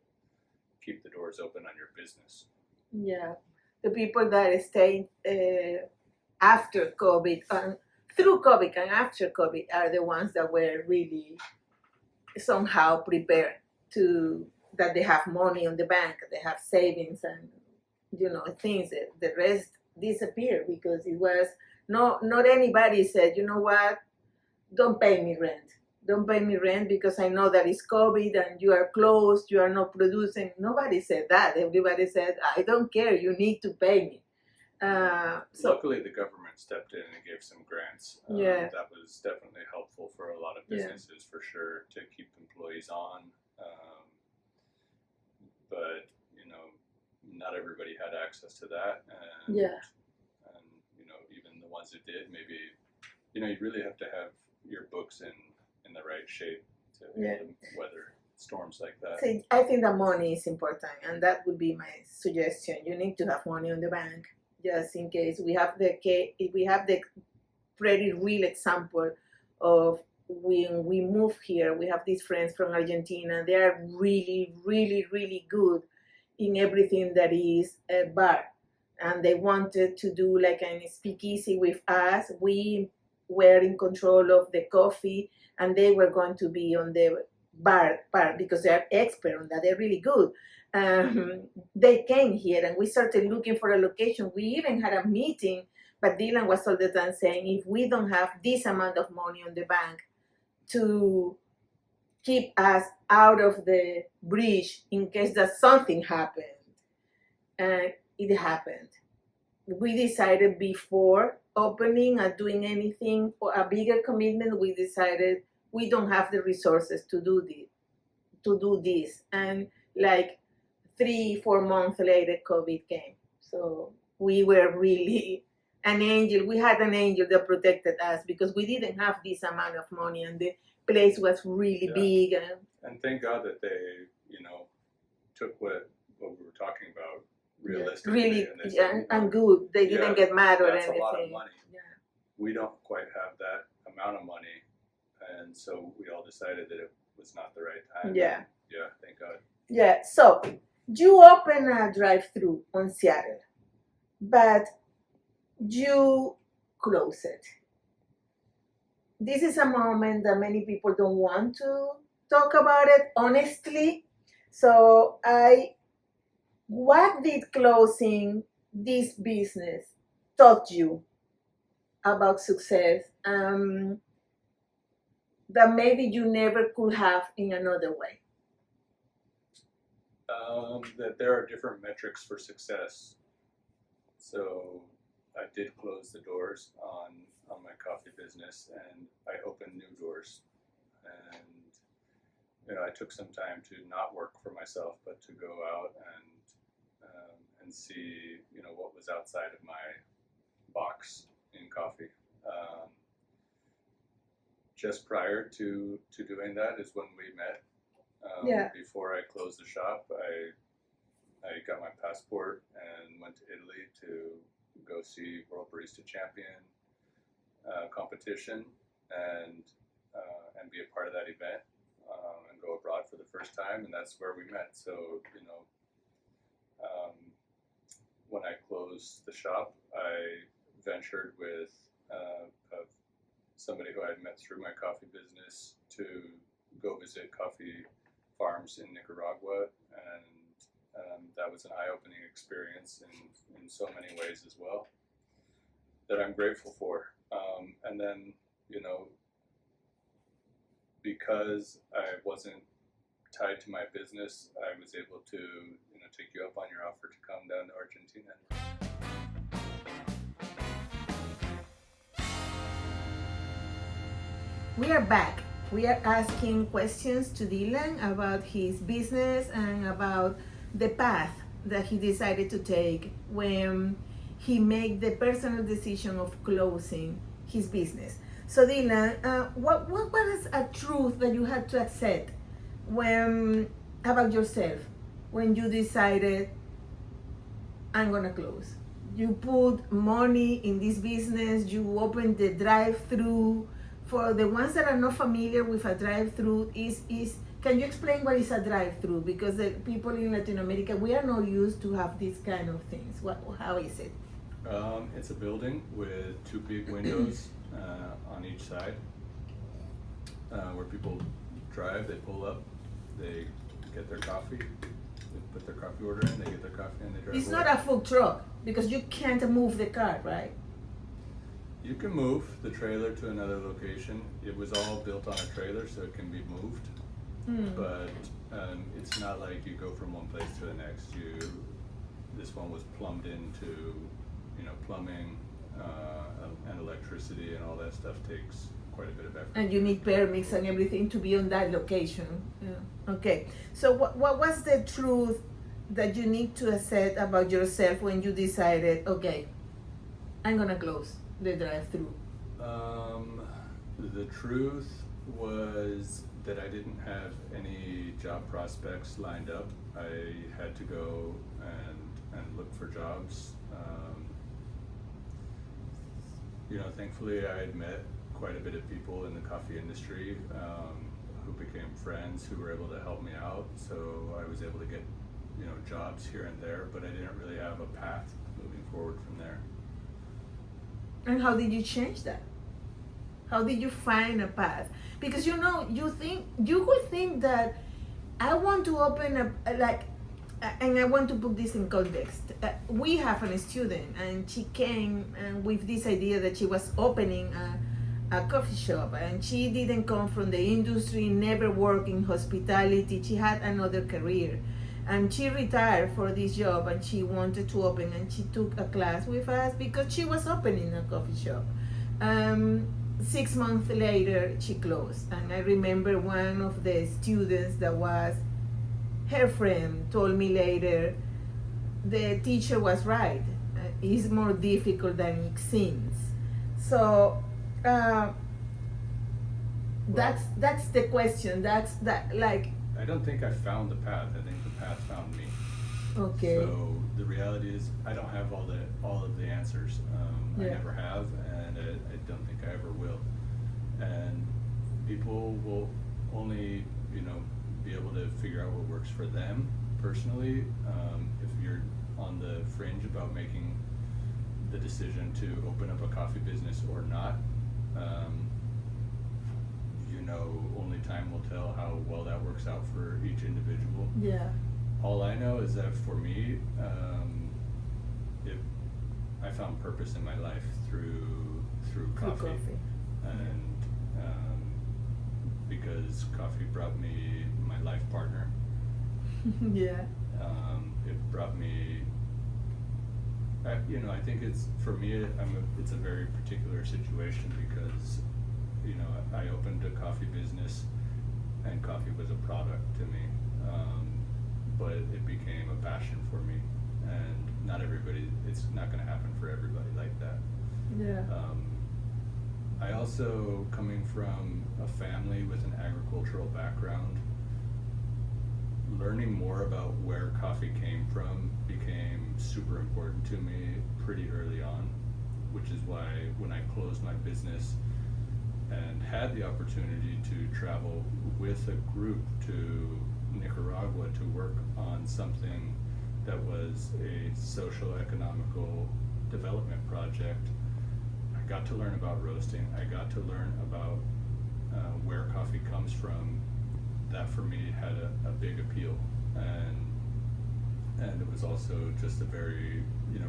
[SPEAKER 2] keep the doors open on your business?
[SPEAKER 1] Yeah, the people that stay after COVID, through COVID and after COVID, are the ones that were really somehow prepared to, that they have money on the bank, they have savings, and things that the rest disappeared because it was not anybody said, you know what, don't pay me rent because I know that it's COVID and you are closed, you are not producing. Nobody said that. Everybody said, I don't care, you need to pay me.
[SPEAKER 2] Luckily, the government stepped in and gave some grants.
[SPEAKER 1] Yeah.
[SPEAKER 2] That was definitely helpful for a lot of businesses, for sure, to keep employees on. But not everybody had access to that, and even the ones that did, maybe you really have to have your books in the right shape to be able to weather storms like that.
[SPEAKER 1] So I think that money is important, and that would be my suggestion. You need to have money on the bank just in case. We have the pretty real example of when we moved here. We have these friends from Argentina. They are really, really, really good in everything that is a bar, and they wanted to do like a speakeasy with us. We were in control of the coffee, and they were going to be on the bar because they are expert on that. They're really good. They came here, and we started looking for a location. We even had a meeting, but Dylan was all the time saying, if we don't have this amount of money on the bank to keep us out of the bridge in case that something happened. And it happened. We decided before opening and doing anything or a bigger commitment, we decided we don't have the resources to do this. And like 3-4 months later, COVID came. So we were really an angel. We had an angel that protected us because we didn't have this amount of money, and the place was really big.
[SPEAKER 2] And thank God that they, took what we were talking about realistically.
[SPEAKER 1] Really, and good. They didn't get mad or anything.
[SPEAKER 2] That's a lot of money. Yeah. We don't quite have that amount of money, and so we all decided that it was not the right time.
[SPEAKER 1] Yeah.
[SPEAKER 2] Yeah, thank God.
[SPEAKER 1] Yeah, so you open a drive-through on Seattle, but you close it. This is a moment that many people don't want to talk about it honestly. So what did closing this business taught you about success that maybe you never could have in another way?
[SPEAKER 2] That there are different metrics for success. So I did close the doors on my coffee business, and I opened new doors. And I took some time to not work for myself, but to go out and see what was outside of my box in coffee. Just prior to doing that is when we met. Before I closed the shop, I got my passport and went to Italy to go see World Barista Champion competition and be a part of that event and go abroad for the first time, and that's where we met. So when I closed the shop, I ventured with somebody who I had met through my coffee business to go visit coffee farms in Nicaragua, and that was an eye-opening experience in so many ways as well that I'm grateful for. And then, because I wasn't tied to my business, I was able to, take you up on your offer to come down to Argentina.
[SPEAKER 1] We are back. We are asking questions to Dylan about his business and about the path that he decided to take when he made the personal decision of closing his business. So Dylan, what was a truth that you had to accept when about yourself when you decided I'm gonna close? You put money in this business. You opened the drive-through. For the ones that are not familiar with a drive-through, is can you explain what is a drive-through? Because the people in Latin America, we are not used to have these kind of things. How is it?
[SPEAKER 2] It's a building with two big windows on each side where people drive, they pull up, they get their coffee, they put their coffee order in, they get their coffee, and they drive
[SPEAKER 1] It's
[SPEAKER 2] away.
[SPEAKER 1] not a food truck because you can't move the car, right?
[SPEAKER 2] You can move the trailer to another location. It was all built on a trailer, so it can be moved. But it's not like you go from one place to the next. This one was plumbed into, plumbing and electricity, and all that stuff takes quite a bit of effort.
[SPEAKER 1] And you need permits and everything to be on that location. Yeah. Okay. So what was the truth that you need to accept about yourself when you decided, okay, I'm gonna close the drive-through?
[SPEAKER 2] The truth was that I didn't have any job prospects lined up. I had to go and look for jobs. Thankfully I had met quite a bit of people in the coffee industry who became friends, who were able to help me out. So I was able to get, jobs here and there, but I didn't really have a path moving forward from there.
[SPEAKER 1] And how did you change that? How did you find a path? Because you could think that I want to open and I want to put this in context. We have a student, and she came with this idea that she was opening a coffee shop, and she didn't come from the industry, never worked in hospitality. She had another career, and she retired for this job, and she wanted to open, and she took a class with us because she was opening a coffee shop. 6 months later, she closed, and I remember one of the students that was her friend told me later, the teacher was right. It's more difficult than it seems. So that's the question.
[SPEAKER 2] I don't think I found the path. I think the path found me.
[SPEAKER 1] Okay.
[SPEAKER 2] So the reality is, I don't have all of the answers.
[SPEAKER 1] Yeah.
[SPEAKER 2] I never have, and I don't think I ever will. And people will only, be able to figure out what works for them personally. If you're on the fringe about making the decision to open up a coffee business or not, only time will tell how well that works out for each individual.
[SPEAKER 1] Yeah.
[SPEAKER 2] All I know is that for me, I found purpose in my life through coffee. And because coffee brought me my life partner.
[SPEAKER 1] Yeah.
[SPEAKER 2] It brought me, I think it's, for me, it's a very particular situation because, I opened a coffee business and coffee was a product to me. But it became a passion for me, and it's not going to happen for everybody like that.
[SPEAKER 1] Yeah.
[SPEAKER 2] I also, coming from a family with an agricultural background, learning more about where coffee came from became super important to me pretty early on, which is why when I closed my business and had the opportunity to travel with a group to Nicaragua to work on something that was a social economical development project, I got to learn about roasting. I got to learn about where coffee comes from. That for me had a big appeal, and it was also just a very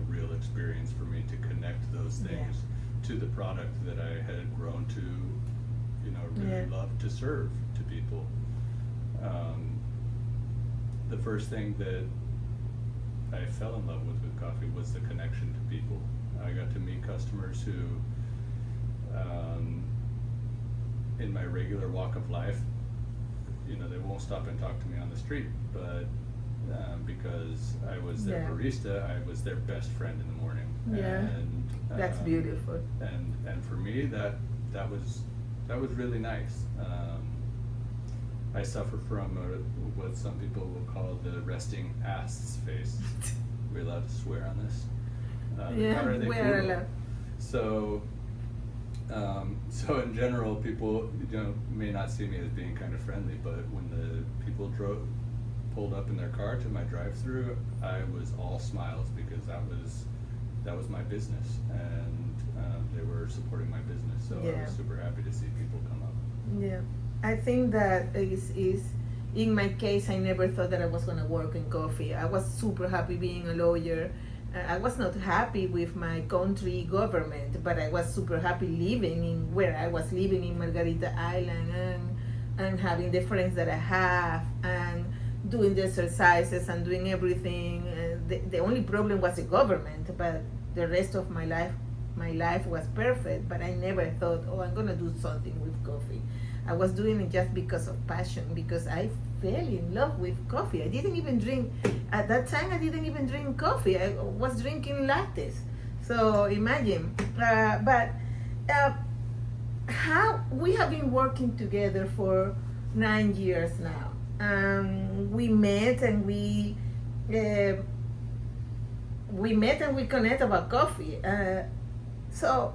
[SPEAKER 2] real experience for me to connect those things to the product that I had grown to really love to serve to people. The first thing that I fell in love with coffee was the connection to people. I got to meet customers who, in my regular walk of life, they won't stop and talk to me on the street, but because was their
[SPEAKER 1] Yeah.
[SPEAKER 2] barista, I was their best friend in the morning.
[SPEAKER 1] Yeah.
[SPEAKER 2] And
[SPEAKER 1] That's beautiful.
[SPEAKER 2] And for me, that was really nice. I suffer from what some people will call the resting ass face. Are we allowed to swear on this?
[SPEAKER 1] Yeah, we are allowed.
[SPEAKER 2] So, so in general, people may not see me as being kind of friendly, but when the people pulled up in their car to my drive-through, I was all smiles because that was my business, and they were supporting my business. So I was super happy to see people come up.
[SPEAKER 1] Yeah, I think that is in my case. I never thought that I was gonna work in coffee. I was super happy being a lawyer. I was not happy with my country government, but I was super happy living in where I was living in Margarita Island, and having the friends that I have, and doing the exercises and doing everything. The only problem was the government, but the rest of my life was perfect. But I never thought, oh, I'm gonna do something with coffee. I was doing it just because of passion, because I fell in love with coffee. I didn't even drink, at that time I didn't even drink coffee. I was drinking lattes. So imagine. But how we have been working together for 9 years now. We met and we connect about coffee. So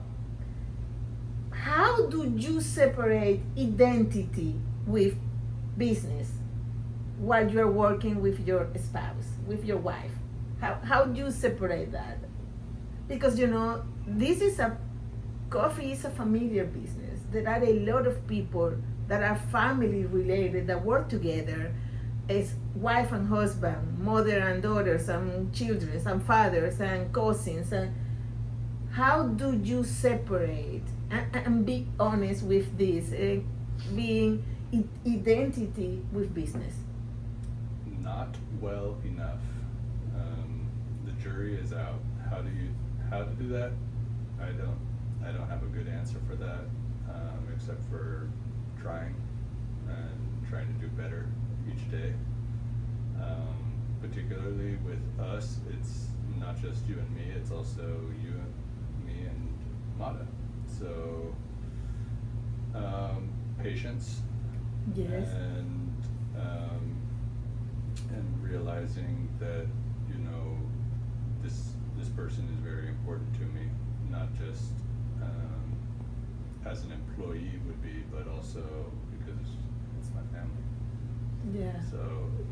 [SPEAKER 1] how do you separate identity with business while you're working with your spouse, with your wife? How do you separate that? Because coffee is a familiar business. There are a lot of people that are family related, that work together as wife and husband, mother and daughters, and children, and fathers, and cousins. And how do you separate and be honest with this, being identity with business?
[SPEAKER 2] Not well enough. The jury is out. How to do that? I don't have a good answer for that, except for trying to do better each day. Particularly with us, it's not just you and me, it's also you and me and Mata. So patience.
[SPEAKER 1] Yes.
[SPEAKER 2] And realizing that this person is very important to me, not just as an employee would be, but also because it's my family.
[SPEAKER 1] Yeah.
[SPEAKER 2] So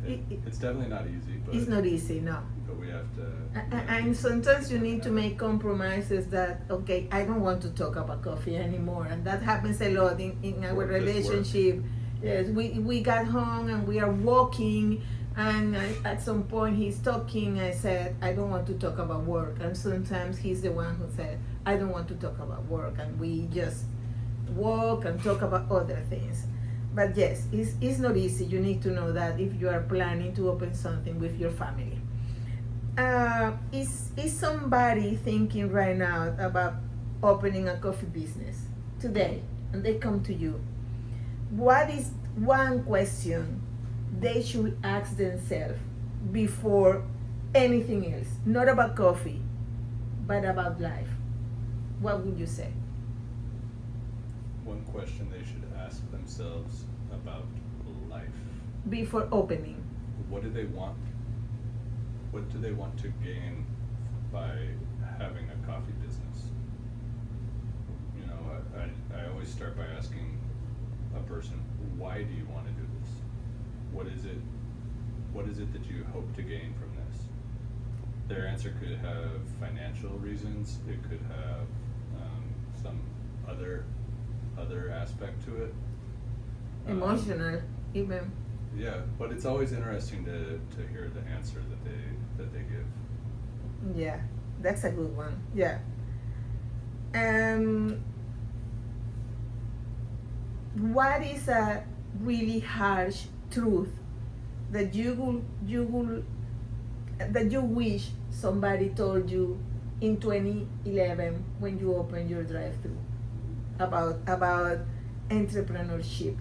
[SPEAKER 2] it's definitely not easy. But
[SPEAKER 1] it's not easy, no.
[SPEAKER 2] But we have to.
[SPEAKER 1] And sometimes you need to make compromises that, okay, I don't want to talk about coffee anymore. And that happens a lot in our relationship. Yes, we got home and we are walking, and at some point he's talking. I said, I don't want to talk about work. And sometimes he's the one who said, I don't want to talk about work. And we just walk and talk about other things. But yes, it's not easy. You need to know that if you are planning to open something with your family. Is somebody thinking right now about opening a coffee business today, and they come to you? What is one question they should ask themselves before anything else? Not about coffee, but about life. What would you say?
[SPEAKER 2] One question they should ask themselves about life.
[SPEAKER 1] Before opening.
[SPEAKER 2] What do they want? What do they want to gain by having a coffee business? I always start by asking a person, why do you want to do this? What is it that you hope to gain from this? Their answer could have financial reasons. It could have some other aspect to it.
[SPEAKER 1] Emotional, even.
[SPEAKER 2] Yeah, but it's always interesting to hear the answer that they give.
[SPEAKER 1] Yeah, that's a good one. Yeah. What is a really harsh truth that you wish somebody told you in 2011 when you opened your drive-thru about entrepreneurship,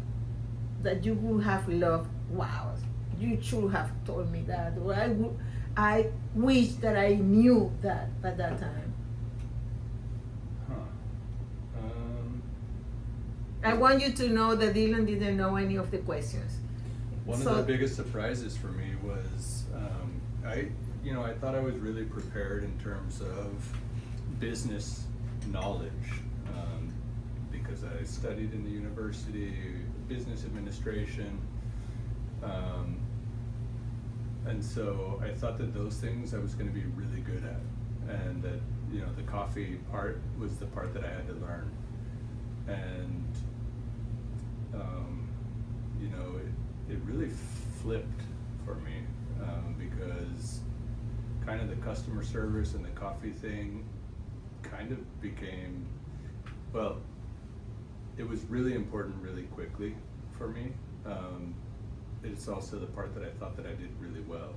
[SPEAKER 1] that you would have loved? Wow, you should have told me that, or I wish that I knew that at that time.
[SPEAKER 2] Huh.
[SPEAKER 1] I want you to know that Dylan didn't know any of the questions.
[SPEAKER 2] One of the biggest surprises for me was I thought I was really prepared in terms of business knowledge because I studied in the university business administration, and so I thought that those things I was going to be really good at, and that the coffee part was the part that I had to learn, and it really flipped for me because kind of the customer service and the coffee thing kind of became, well, it was really important really quickly for me. It's also the part that I thought that I did really well,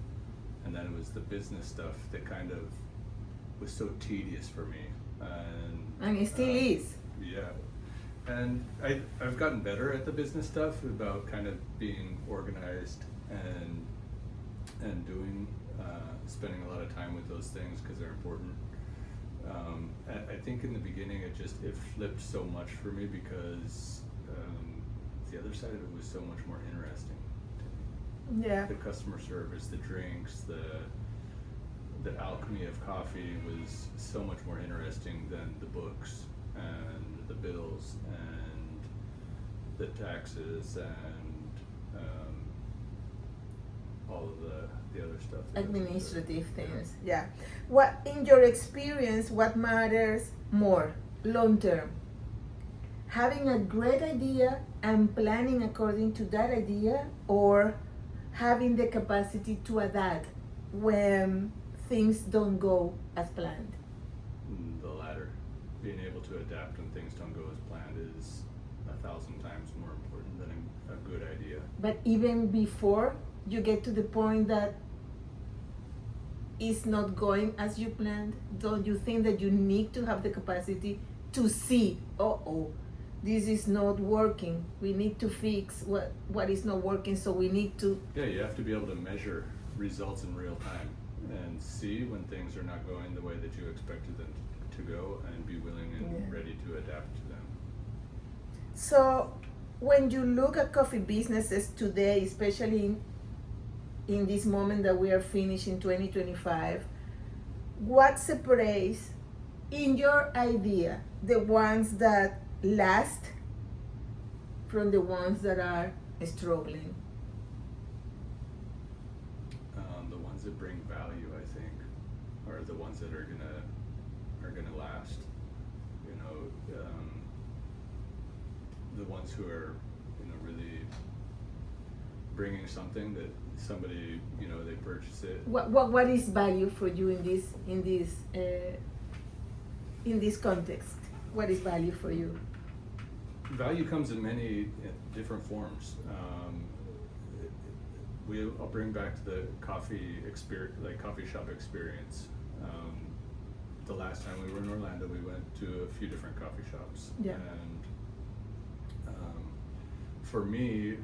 [SPEAKER 2] and then it was the business stuff that kind of was so tedious for me,
[SPEAKER 1] and it still is.
[SPEAKER 2] Yeah. And I've gotten better at the business stuff about kind of being organized and doing spending a lot of time with those things because they're important. I think in the beginning it flipped so much for me because the other side of it was so much more interesting to me.
[SPEAKER 1] Yeah.
[SPEAKER 2] The customer service, the drinks, the alchemy of coffee was so much more interesting than the books and the bills and the taxes and all of the other stuff.
[SPEAKER 1] Administrative things. Yeah. What, in your experience, what matters more long term? Having a great idea and planning according to that idea, or having the capacity to adapt when things don't go as planned?
[SPEAKER 2] The latter. Being able to adapt when things don't go as planned is 1,000 times more important than a good idea.
[SPEAKER 1] But even before you get to the point that it's not going as you planned, don't you think that you need to have the capacity to see, this is not working, we need to fix what is not working, so we need to...
[SPEAKER 2] Yeah, you have to be able to measure results in real time and see when things are not going the way that you expected them to go, and be willing and ready to adapt to them.
[SPEAKER 1] So when you look at coffee businesses today, especially in this moment that we are finishing 2025, what separates, in your idea, the ones that last from the ones that are struggling?
[SPEAKER 2] The ones that bring value, I think, are the ones that are gonna last. The ones who are really bringing something that somebody they purchase it.
[SPEAKER 1] What is value for you in this context? What is value for you?
[SPEAKER 2] Value comes in many different forms. I'll bring back to the coffee experience, like coffee shop experience. The last time we were in Orlando, we went to a few different coffee shops.
[SPEAKER 1] Yeah.
[SPEAKER 2] And for me,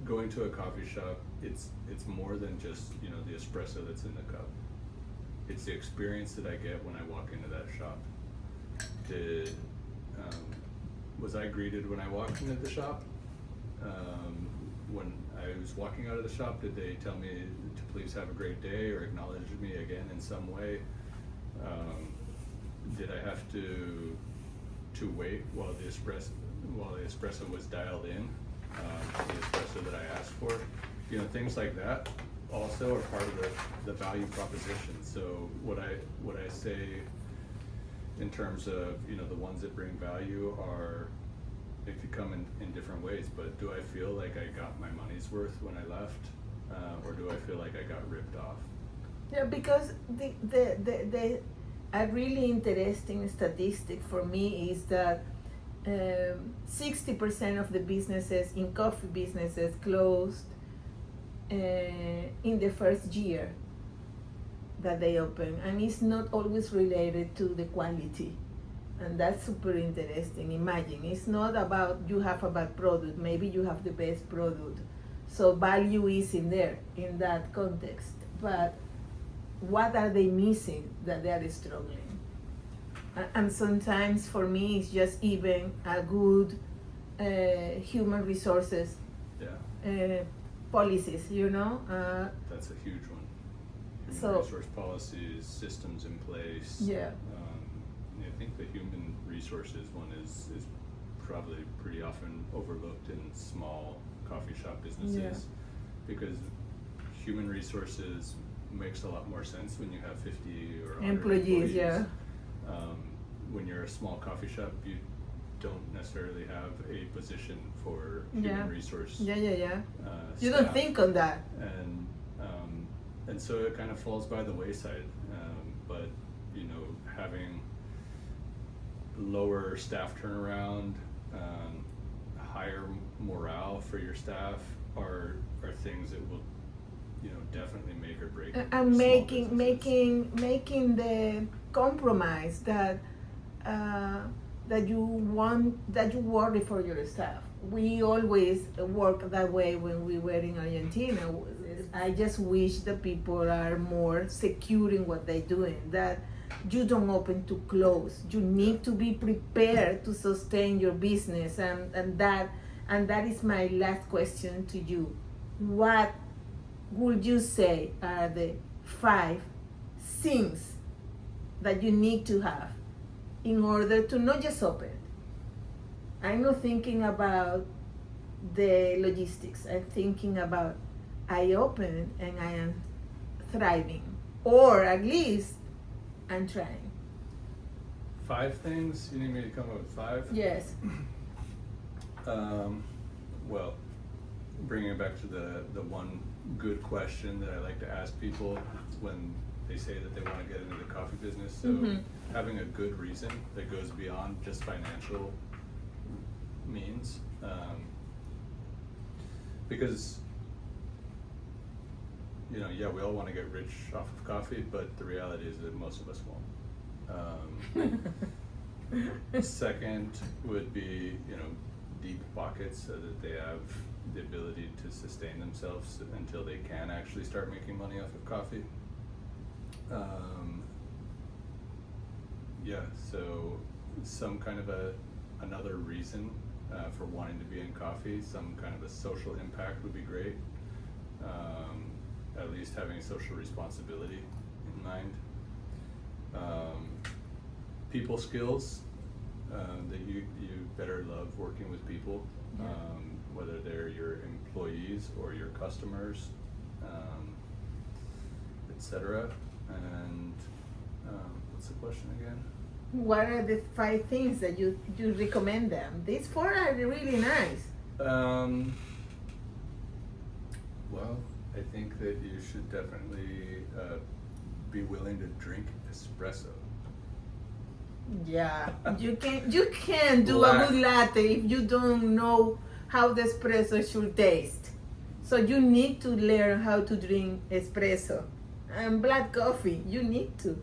[SPEAKER 2] going to a coffee shop, it's more than just the espresso that's in the cup. It's the experience that I get when I walk into that shop. Was I greeted when I walked into the shop? When I was walking out of the shop, did they tell me to please have a great day or acknowledge me again in some way? Did I have to wait while the espresso was dialed in? The espresso that I asked for, things like that also are part of the value proposition. So what I say in terms of the ones that bring value are, they could come in different ways, but do I feel like I got my money's worth when I left, or do I feel like I got ripped off?
[SPEAKER 1] Yeah, because a really interesting statistic for me is that 60% of the businesses in coffee businesses closed in the first year that they open, and it's not always related to the quality, and that's super interesting. Imagine, it's not about you have a bad product, maybe you have the best product, So value is in there in that context. But what are they missing that they are struggling? And sometimes for me it's just even a good human resources policies,
[SPEAKER 2] That's a huge one. Human
[SPEAKER 1] So-
[SPEAKER 2] resource policies, systems in place.
[SPEAKER 1] Yeah.
[SPEAKER 2] I think the human resources one is probably pretty often overlooked in small coffee shop businesses because human resources makes a lot more sense when you have 50 or 100
[SPEAKER 1] Employees, yeah.
[SPEAKER 2] When you're a small coffee shop, you don't necessarily have a position for human resource.
[SPEAKER 1] Yeah. You
[SPEAKER 2] Staff.
[SPEAKER 1] don't think on that.
[SPEAKER 2] And so it kind of falls by the wayside. But having lower staff turnaround, higher morale for your staff are things that will definitely make or break.
[SPEAKER 1] And
[SPEAKER 2] small
[SPEAKER 1] making
[SPEAKER 2] businesses.
[SPEAKER 1] the compromise that you worry for your staff. We always work that way when we were in Argentina. I just wish the people are more secure in what they're doing, that you don't open to close. You need to be prepared to sustain your business, and that is my last question to you. What would you say are the 5 things that you need to have in order to not just open? I'm not thinking about the logistics. I'm thinking about I open and I am thriving, or at least I'm trying.
[SPEAKER 2] 5 things? You need me to come up with 5?
[SPEAKER 1] Yes.
[SPEAKER 2] Well, bringing it back to the one good question that I like to ask people when they say that they want to get into the coffee business. So having a good reason that goes beyond just financial means, because we all want to get rich off of coffee, but the reality is that most of us won't. Second would be deep pockets so that they have the ability to sustain themselves until they can actually start making money off of coffee. So some kind of another reason for wanting to be in coffee, some kind of a social impact would be great. At least having a social responsibility in mind. People skills, that you better love working with people, whether they're your employees or your customers, etc. And what's the question again?
[SPEAKER 1] What are the 5 things that you recommend them? These 4 are really nice.
[SPEAKER 2] Well, I think that you should definitely be willing to drink espresso.
[SPEAKER 1] Yeah, you can't do a good latte if you don't know how the espresso should taste. So you need to learn how to drink espresso. And black coffee, you need to,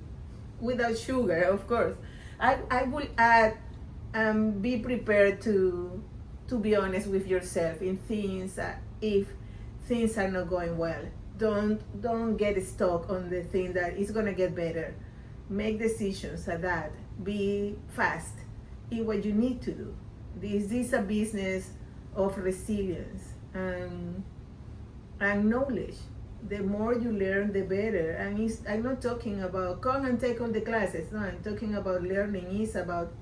[SPEAKER 1] without sugar, of course. I will add, be prepared to be honest with yourself in things if things are not going well. Don't get stuck on the thing that is gonna get better. Make decisions at that. Be fast in what you need to do. This is a business of resilience and knowledge. The more you learn, the better. And I'm not talking about come and take all the classes. No, I'm talking about learning. It's about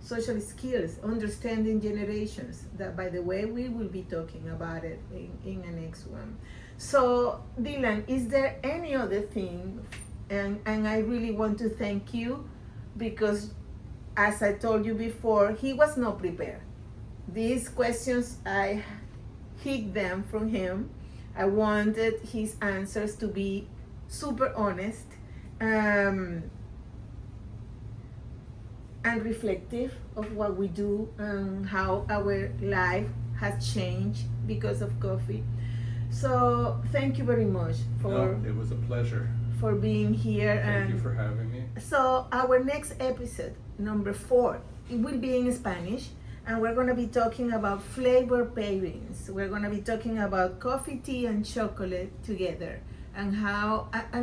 [SPEAKER 1] social skills, understanding generations. That, by the way, we will be talking about it in the next one. So, Dylan, is there any other thing? And I really want to thank you because, as I told you before, he was not prepared. These questions, I hid them from him. I wanted his answers to be super honest and reflective of what we do and how our life has changed because of coffee. So thank you very much
[SPEAKER 2] It was a pleasure.
[SPEAKER 1] For being here.
[SPEAKER 2] Thank you for having me.
[SPEAKER 1] So our next episode, number 4, it will be in Spanish, and we're going to be talking about flavor pairings. We're going to be talking about coffee, tea, and chocolate together, and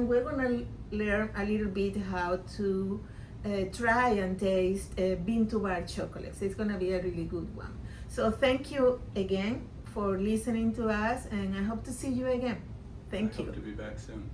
[SPEAKER 1] we're going to learn a little bit how to try and taste bean to bar chocolates. It's going to be a really good one. So thank you again for listening to us, and I hope to see you again. Thank you.
[SPEAKER 2] I hope to be back soon.